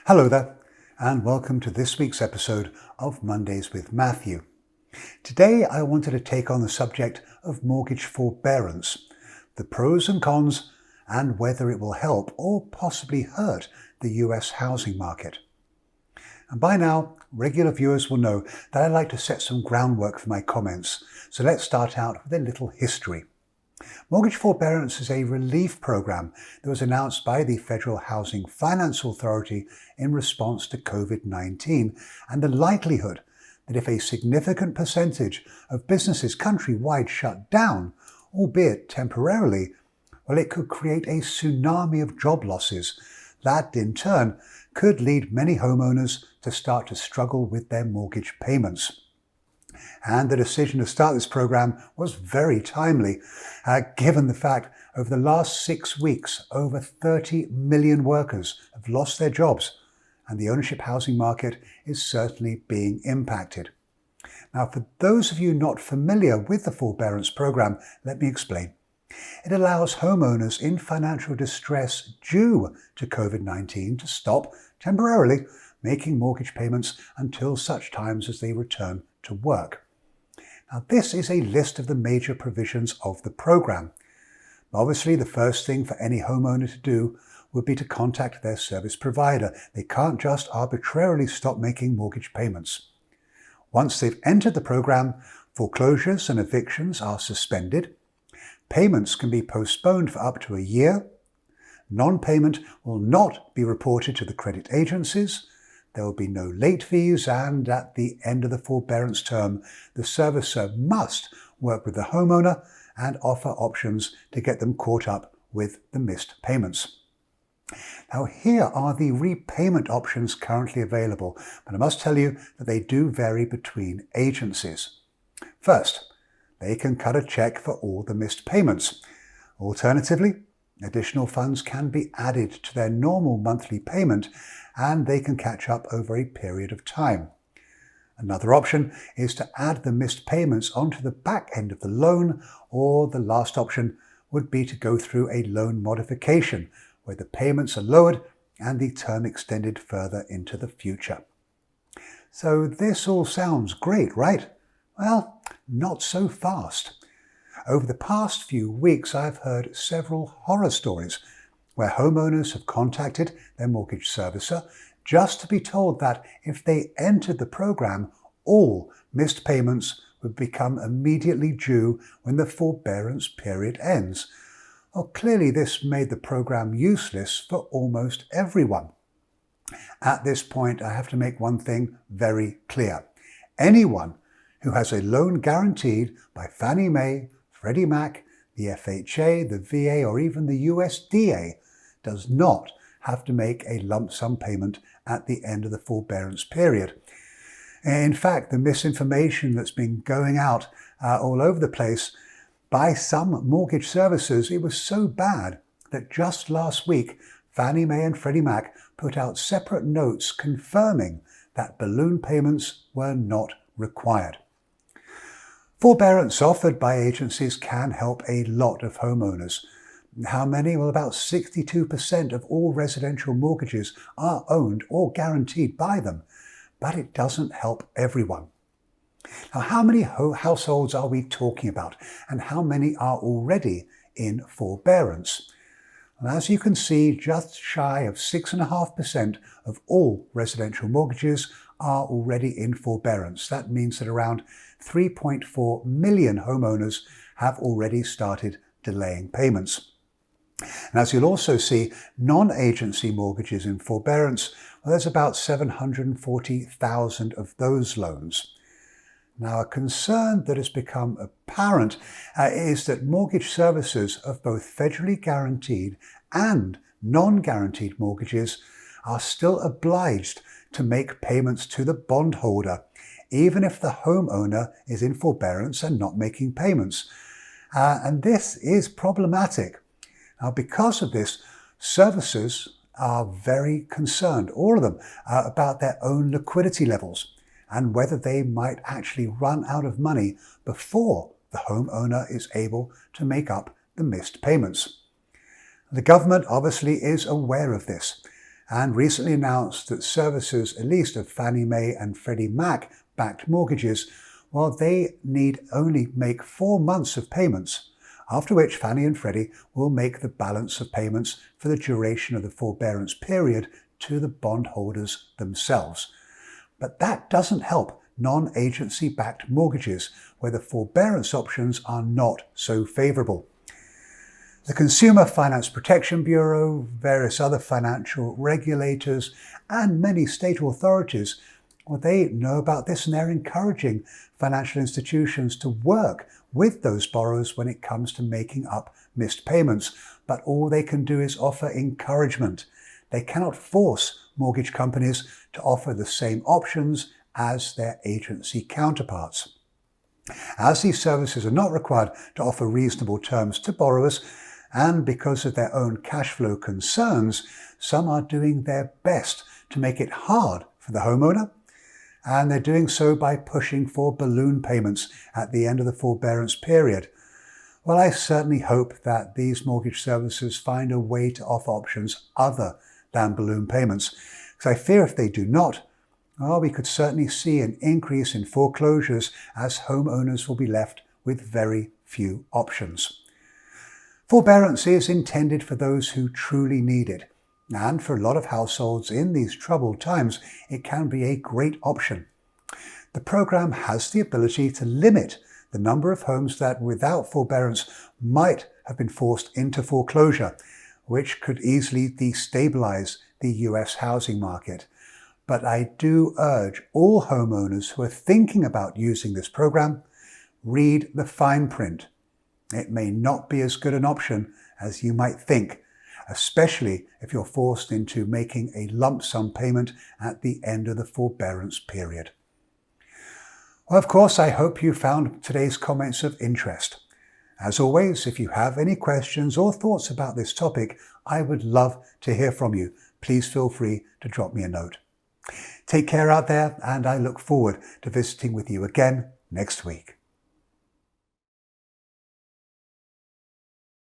Hello there, and welcome to this week's episode of Mondays with Matthew. Today I wanted to take on the subject of mortgage forbearance, the pros and cons, and whether it will help or possibly hurt the US housing market. And by now, regular viewers will know that I like to set some groundwork for my comments, so let's start out with a little history. Mortgage forbearance is a relief program that was announced by the Federal Housing Finance Authority in response to COVID-19 and the likelihood that if a significant percentage of businesses countrywide shut down, albeit temporarily, well, it could create a tsunami of job losses that, in turn, could lead many homeowners to start to struggle with their mortgage payments. And the decision to start this program was very timely, given the fact over the last 6 weeks, over 30 million workers have lost their jobs, and the ownership housing market is certainly being impacted. Now, for those of you not familiar with the forbearance program, let me explain. It allows homeowners in financial distress due to COVID-19 to stop temporarily making mortgage payments until such times as they return to work. Now, this is a list of the major provisions of the program. Obviously, the first thing for any homeowner to do would be to contact their service provider. They can't just arbitrarily stop making mortgage payments. Once they've entered the program, foreclosures and evictions are suspended. Payments can be postponed for up to a year. Non-payment will not be reported to the credit agencies. There will be no late fees, and at the end of the forbearance term, the servicer must work with the homeowner and offer options to get them caught up with the missed payments. Now, here are the repayment options currently available, but I must tell you that they do vary between agencies. First, they can cut a check for all the missed payments. Alternatively, additional funds can be added to their normal monthly payment, and they can catch up over a period of time. Another option is to add the missed payments onto the back end of the loan, or the last option would be to go through a loan modification, where the payments are lowered and the term extended further into the future. So this all sounds great, right? Well, not so fast. Over the past few weeks, I've heard several horror stories where homeowners have contacted their mortgage servicer just to be told that if they entered the program, all missed payments would become immediately due when the forbearance period ends. Well, clearly this made the program useless for almost everyone. At this point, I have to make one thing very clear. Anyone who has a loan guaranteed by Fannie Mae, Freddie Mac, the FHA, the VA, or even the USDA does not have to make a lump sum payment at the end of the forbearance period. In fact, the misinformation that's been going out all over the place by some mortgage servicers, it was so bad that just last week, Fannie Mae and Freddie Mac put out separate notes confirming that balloon payments were not required. Forbearance offered by agencies can help a lot of homeowners. How many? Well, about 62% of all residential mortgages are owned or guaranteed by them, but it doesn't help everyone. Now, how many households are we talking about, and how many are already in forbearance? And as you can see, just shy of 6.5% of all residential mortgages are already in forbearance. That means that around 3.4 million homeowners have already started delaying payments. And as you'll also see, non-agency mortgages in forbearance, well, there's about 740,000 of those loans. Now, a concern that has become apparent is that mortgage servicers of both federally guaranteed and non-guaranteed mortgages are still obliged to make payments to the bondholder, even if the homeowner is in forbearance and not making payments. And this is problematic. Now, because of this, servicers are very concerned, all of them, about their own liquidity levels and whether they might actually run out of money before the homeowner is able to make up the missed payments. The government obviously is aware of this, and recently announced that servicers, at least of Fannie Mae and Freddie Mac backed mortgages, well, they need only make 4 months of payments, after which Fannie and Freddie will make the balance of payments for the duration of the forbearance period to the bondholders themselves. But that doesn't help non-agency backed mortgages, where the forbearance options are not so favourable. The Consumer Finance Protection Bureau, various other financial regulators, and many state authorities, well, they know about this and they're encouraging financial institutions to work with those borrowers when it comes to making up missed payments. But all they can do is offer encouragement. They cannot force mortgage companies to offer the same options as their agency counterparts. As these services are not required to offer reasonable terms to borrowers, and because of their own cash flow concerns, some are doing their best to make it hard for the homeowner, and they're doing so by pushing for balloon payments at the end of the forbearance period. Well, I certainly hope that these mortgage servicers find a way to offer options other than balloon payments, because I fear if they do not, well, we could certainly see an increase in foreclosures as homeowners will be left with very few options. Forbearance is intended for those who truly need it, and for a lot of households in these troubled times, it can be a great option. The program has the ability to limit the number of homes that without forbearance might have been forced into foreclosure, which could easily destabilize the US housing market. But I do urge all homeowners who are thinking about using this program, read the fine print. It may not be as good an option as you might think, especially if you're forced into making a lump sum payment at the end of the forbearance period. Well, of course, I hope you found today's comments of interest. As always, if you have any questions or thoughts about this topic, I would love to hear from you. Please feel free to drop me a note. Take care out there, and I look forward to visiting with you again next week.